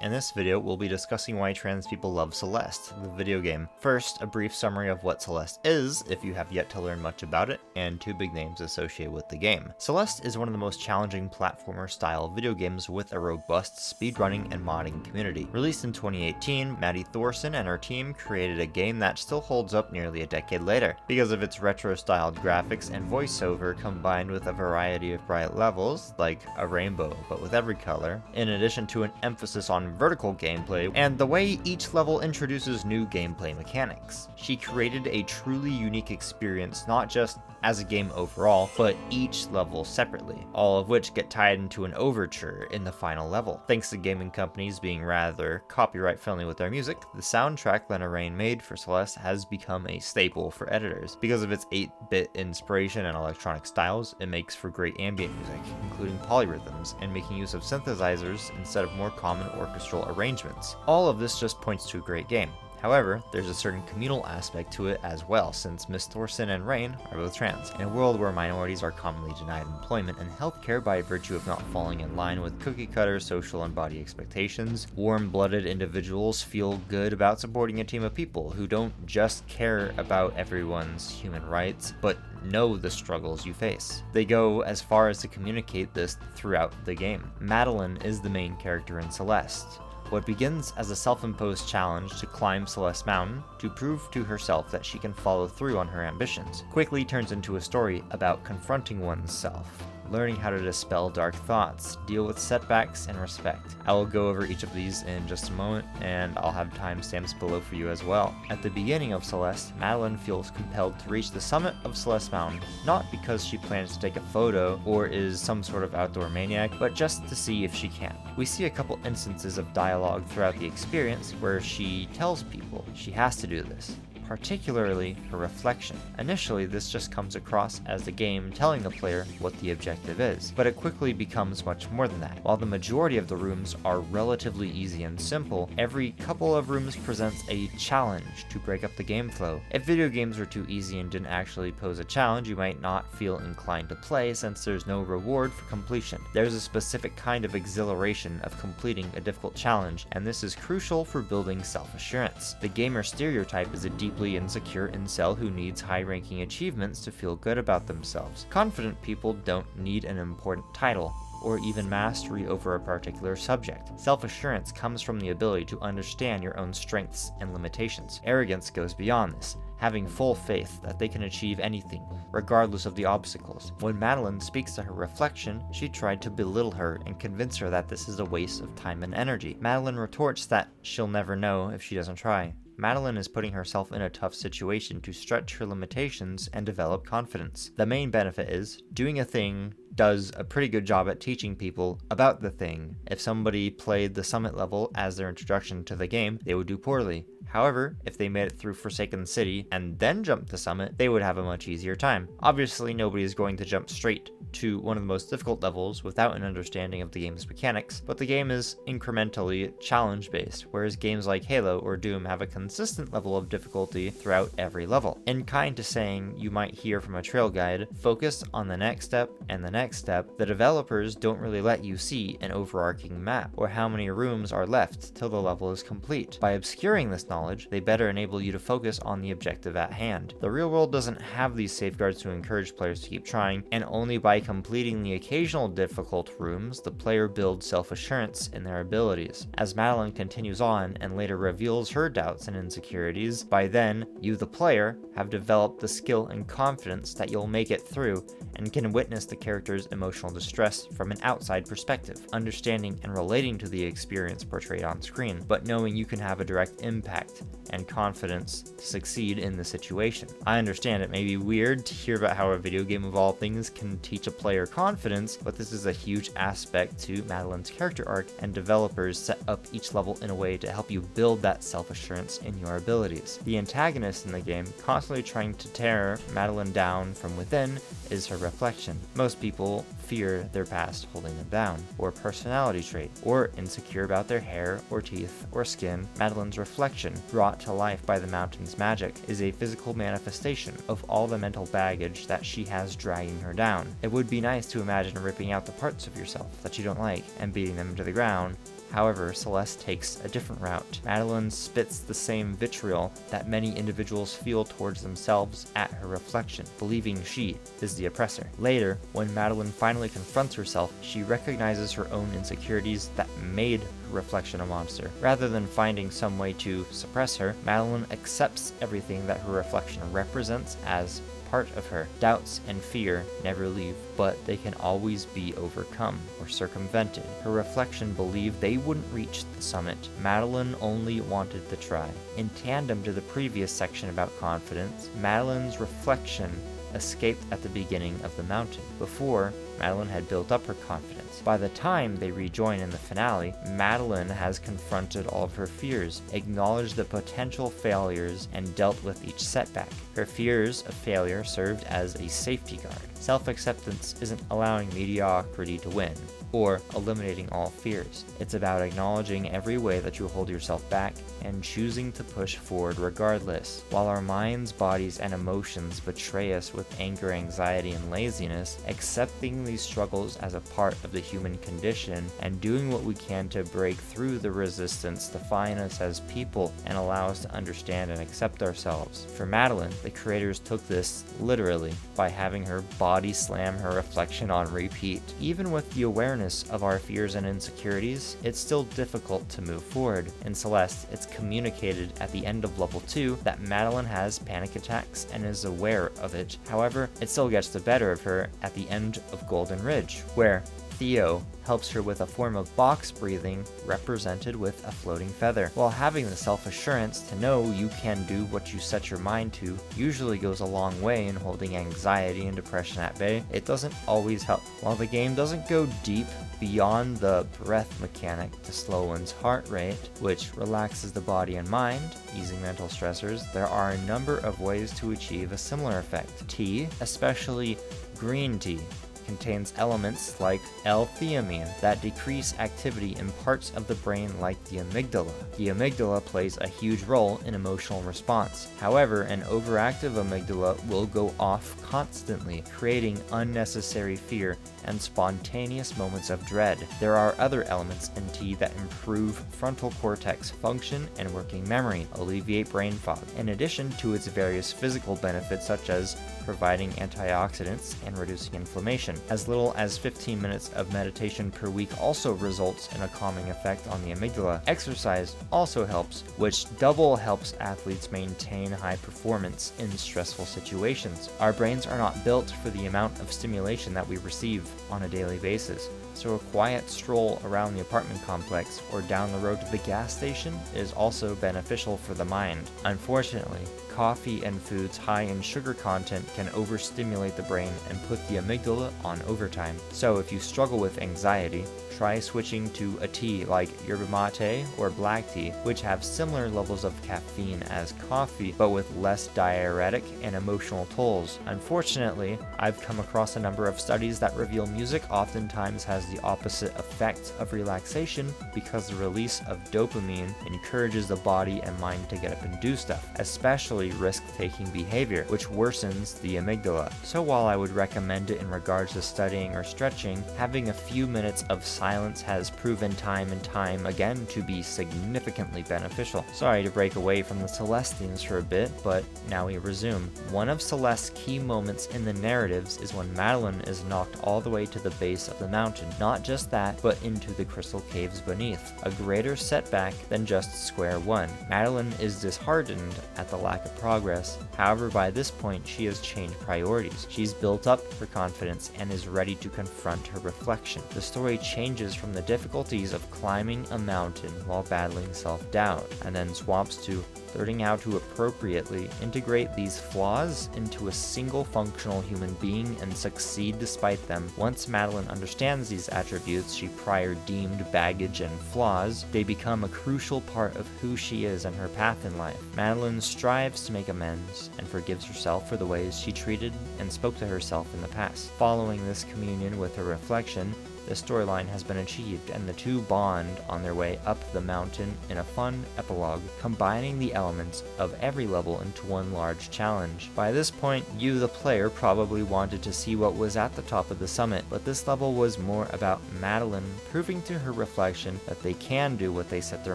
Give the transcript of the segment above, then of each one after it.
In this video, we'll be discussing why trans people love Celeste, the video game. First, a brief summary of what Celeste is, if you have yet to learn much about it, and two big names associated with the game. Celeste is one of the most challenging platformer-style video games with a robust speedrunning and modding community. Released in 2018, Maddie Thorson and her team created a game that still holds up nearly a decade later, because of its retro-styled graphics and voiceover combined with a variety of bright levels, like a rainbow but with every color, in addition to an emphasis on vertical gameplay, and the way each level introduces new gameplay mechanics. She created a truly unique experience, not just as a game overall, but each level separately, all of which get tied into an overture in the final level. Thanks to gaming companies being rather copyright friendly with their music, the soundtrack Lena Raine made for Celeste has become a staple for editors. Because of its 8-bit inspiration and electronic styles, it makes for great ambient music, including polyrhythms, and making use of synthesizers instead of more common orchestral arrangements. All of this just points to a great game. However, there's a certain communal aspect to it as well, since Miss Thorson and Raine are both trans. In a world where minorities are commonly denied employment and healthcare by virtue of not falling in line with cookie-cutter social and body expectations, warm-blooded individuals feel good about supporting a team of people who don't just care about everyone's human rights, but know the struggles you face. They go as far as to communicate this throughout the game. Madeline is the main character in Celeste. What begins as a self-imposed challenge to climb Celeste Mountain to prove to herself that she can follow through on her ambitions quickly turns into a story about confronting oneself, learning how to dispel dark thoughts, deal with setbacks, and respect. I will go over each of these in just a moment, and I'll have timestamps below for you as well. At the beginning of Celeste, Madeline feels compelled to reach the summit of Celeste Mountain, not because she plans to take a photo or is some sort of outdoor maniac, but just to see if she can. We see a couple instances of dialogue throughout the experience where she tells people she has to do this, particularly her reflection. Initially, this just comes across as the game telling the player what the objective is, but it quickly becomes much more than that. While the majority of the rooms are relatively easy and simple, every couple of rooms presents a challenge to break up the game flow. If video games were too easy and didn't actually pose a challenge, you might not feel inclined to play since there's no reward for completion. There's a specific kind of exhilaration of completing a difficult challenge, and this is crucial for building self-assurance. The gamer stereotype is a deeply insecure incel who needs high-ranking achievements to feel good about themselves. Confident people don't need an important title or even mastery over a particular subject. Self-assurance comes from the ability to understand your own strengths and limitations. Arrogance goes beyond this, having full faith that they can achieve anything, regardless of the obstacles. When Madeline speaks to her reflection, she tried to belittle her and convince her that this is a waste of time and energy. Madeline retorts that she'll never know if she doesn't try. Madeline is putting herself in a tough situation to stretch her limitations and develop confidence. The main benefit is, doing a thing does a pretty good job at teaching people about the thing. If somebody played the summit level as their introduction to the game, they would do poorly. However, if they made it through Forsaken City and then jumped the summit, they would have a much easier time. Obviously, nobody is going to jump straight to one of the most difficult levels without an understanding of the game's mechanics, but the game is incrementally challenge-based, whereas games like Halo or Doom have a consistent level of difficulty throughout every level. In kind to saying you might hear from a trail guide, focus on the next step and the next step, the developers don't really let you see an overarching map or how many rooms are left till the level is complete. By obscuring this knowledge, they better enable you to focus on the objective at hand. The real world doesn't have these safeguards to encourage players to keep trying, and only by completing the occasional difficult rooms, the player builds self-assurance in their abilities. As Madeline continues on and later reveals her doubts and insecurities, by then, you the player have developed the skill and confidence that you'll make it through and can witness the character's emotional distress from an outside perspective, understanding and relating to the experience portrayed on screen, but knowing you can have a direct impact and confidence to succeed in the situation. I understand it may be weird to hear about how a video game of all things can teach a player confidence, but this is a huge aspect to Madeline's character arc, and developers set up each level in a way to help you build that self-assurance in your abilities. The antagonist in the game, constantly trying to tear Madeline down from within, is her reflection. Most people fear their past holding them down, or personality trait, or insecure about their hair or teeth or skin. Madeline's reflection, brought to life by the mountain's magic, is a physical manifestation of all the mental baggage that she has dragging her down. It would be nice to imagine ripping out the parts of yourself that you don't like and beating them to the ground, However, Celeste takes a different route. Madeline spits the same vitriol that many individuals feel towards themselves at her reflection, believing she is the oppressor. Later, when Madeline finally confronts herself, she recognizes her own insecurities that made her reflection a monster. Rather than finding some way to suppress her, Madeline accepts everything that her reflection represents as part of her. Doubts and fear never leave, but they can always be overcome or circumvented. Her reflection believed they wouldn't reach the summit. Madeline only wanted to try. In tandem to the previous section about confidence, Madeline's reflection escaped at the beginning of the mountain. Before, Madeline had built up her confidence. By the time they rejoin in the finale, Madeline has confronted all of her fears, acknowledged the potential failures, and dealt with each setback. Her fears of failure served as a safety guard. Self-acceptance isn't allowing mediocrity to win, or eliminating all fears. It's about acknowledging every way that you hold yourself back and choosing to push forward regardless. While our minds, bodies, and emotions betray us with anger, anxiety, and laziness, accepting these struggles as a part of the human condition and doing what we can to break through the resistance define us as people and allow us to understand and accept ourselves. For Madeline, the creators took this literally by having her body slam her reflection on repeat. Even with the awareness of our fears and insecurities, it's still difficult to move forward. In Celeste, it's communicated at the end of level 2 that Madeline has panic attacks and is aware of it. However, it still gets the better of her at the end of Golden Ridge, where Theo helps her with a form of box breathing represented with a floating feather. While having the self-assurance to know you can do what you set your mind to usually goes a long way in holding anxiety and depression at bay, it doesn't always help. While the game doesn't go deep beyond the breath mechanic to slow one's heart rate, which relaxes the body and mind, easing mental stressors, there are a number of ways to achieve a similar effect. Tea, especially green tea, contains elements like L-theanine that decrease activity in parts of the brain like the amygdala. The amygdala plays a huge role in emotional response. However, an overactive amygdala will go off constantly, creating unnecessary fear and spontaneous moments of dread. There are other elements in tea that improve frontal cortex function and working memory, alleviate brain fog, in addition to its various physical benefits such as providing antioxidants and reducing inflammation. As little as 15 minutes of meditation per week also results in a calming effect on the amygdala. Exercise also helps, which double helps athletes maintain high performance in stressful situations. Our brains are not built for the amount of stimulation that we receive on a daily basis, so a quiet stroll around the apartment complex or down the road to the gas station is also beneficial for the mind. Unfortunately, coffee and foods high in sugar content can overstimulate the brain and put the amygdala on overtime. So if you struggle with anxiety, try switching to a tea like yerba mate or black tea, which have similar levels of caffeine as coffee, but with less diuretic and emotional tolls. Unfortunately, I've come across a number of studies that reveal music oftentimes has the opposite effect of relaxation because the release of dopamine encourages the body and mind to get up and do stuff, especially risk-taking behavior, which worsens the amygdala. So while I would recommend it in regards to studying or stretching, having a few minutes of silence has proven time and time again to be significantly beneficial. Sorry to break away from the Celeste themes for a bit, but now we resume. One of Celeste's key moments in the narratives is when Madeline is knocked all the way to the base of the mountain. Not just that, but into the crystal caves beneath. A greater setback than just square one. Madeline is disheartened at the lack of progress. However, by this point, she has changed priorities. She's built up her confidence and is ready to confront her reflection. The story changes from the difficulties of climbing a mountain while battling self-doubt, and then swaps to learning how to appropriately integrate these flaws into a single functional human being and succeed despite them. Once Madeline understands these attributes she prior deemed baggage and flaws, they become a crucial part of who she is and her path in life. Madeline strives to make amends and forgives herself for the ways she treated and spoke to herself in the past. Following this communion with her reflection, the storyline has been achieved, and the two bond on their way up the mountain in a fun epilogue, combining the elements of every level into one large challenge. By this point, you, the player, probably wanted to see what was at the top of the summit, but this level was more about Madeline proving to her reflection that they can do what they set their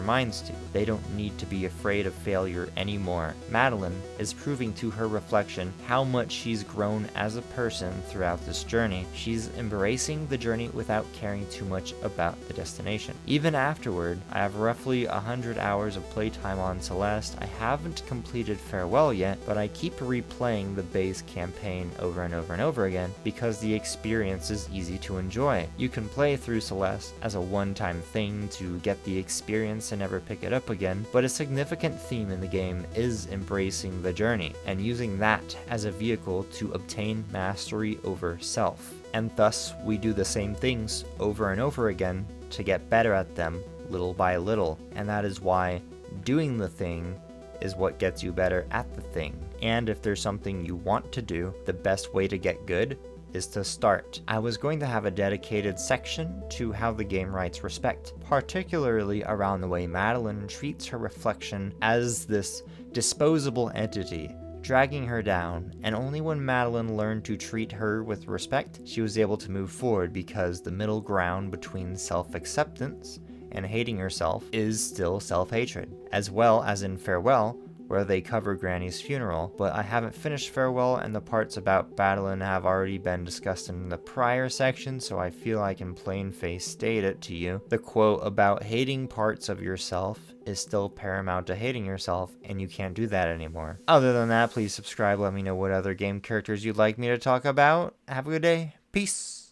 minds to. They don't need to be afraid of failure anymore. Madeline is proving to her reflection how much she's grown as a person throughout this journey. She's embracing the journey without caring too much about the destination. Even afterward, I have roughly 100 hours of playtime on Celeste. I haven't completed Farewell yet, but I keep replaying the base campaign over and over and over again because the experience is easy to enjoy. You can play through Celeste as a one-time thing to get the experience and never pick it up again, but a significant theme in the game is embracing the journey and using that as a vehicle to obtain mastery over self. And thus, we do the same things over and over again to get better at them little by little. And that is why doing the thing is what gets you better at the thing. And if there's something you want to do, the best way to get good is to start. I was going to have a dedicated section to how the game writes respect, particularly around the way Madeline treats her reflection as this disposable entity, dragging her down, and only when Madeline learned to treat her with respect, she was able to move forward, because the middle ground between self-acceptance and hating herself is still self-hatred, as well as in Farewell, where they cover Granny's funeral. But I haven't finished Farewell, and the parts about Madeline have already been discussed in the prior section, so I feel I can plain-face state it to you. The quote about hating parts of yourself is still paramount to hating yourself, and you can't do that anymore. Other than that, please subscribe, let me know what other game characters you'd like me to talk about. Have a good day. Peace!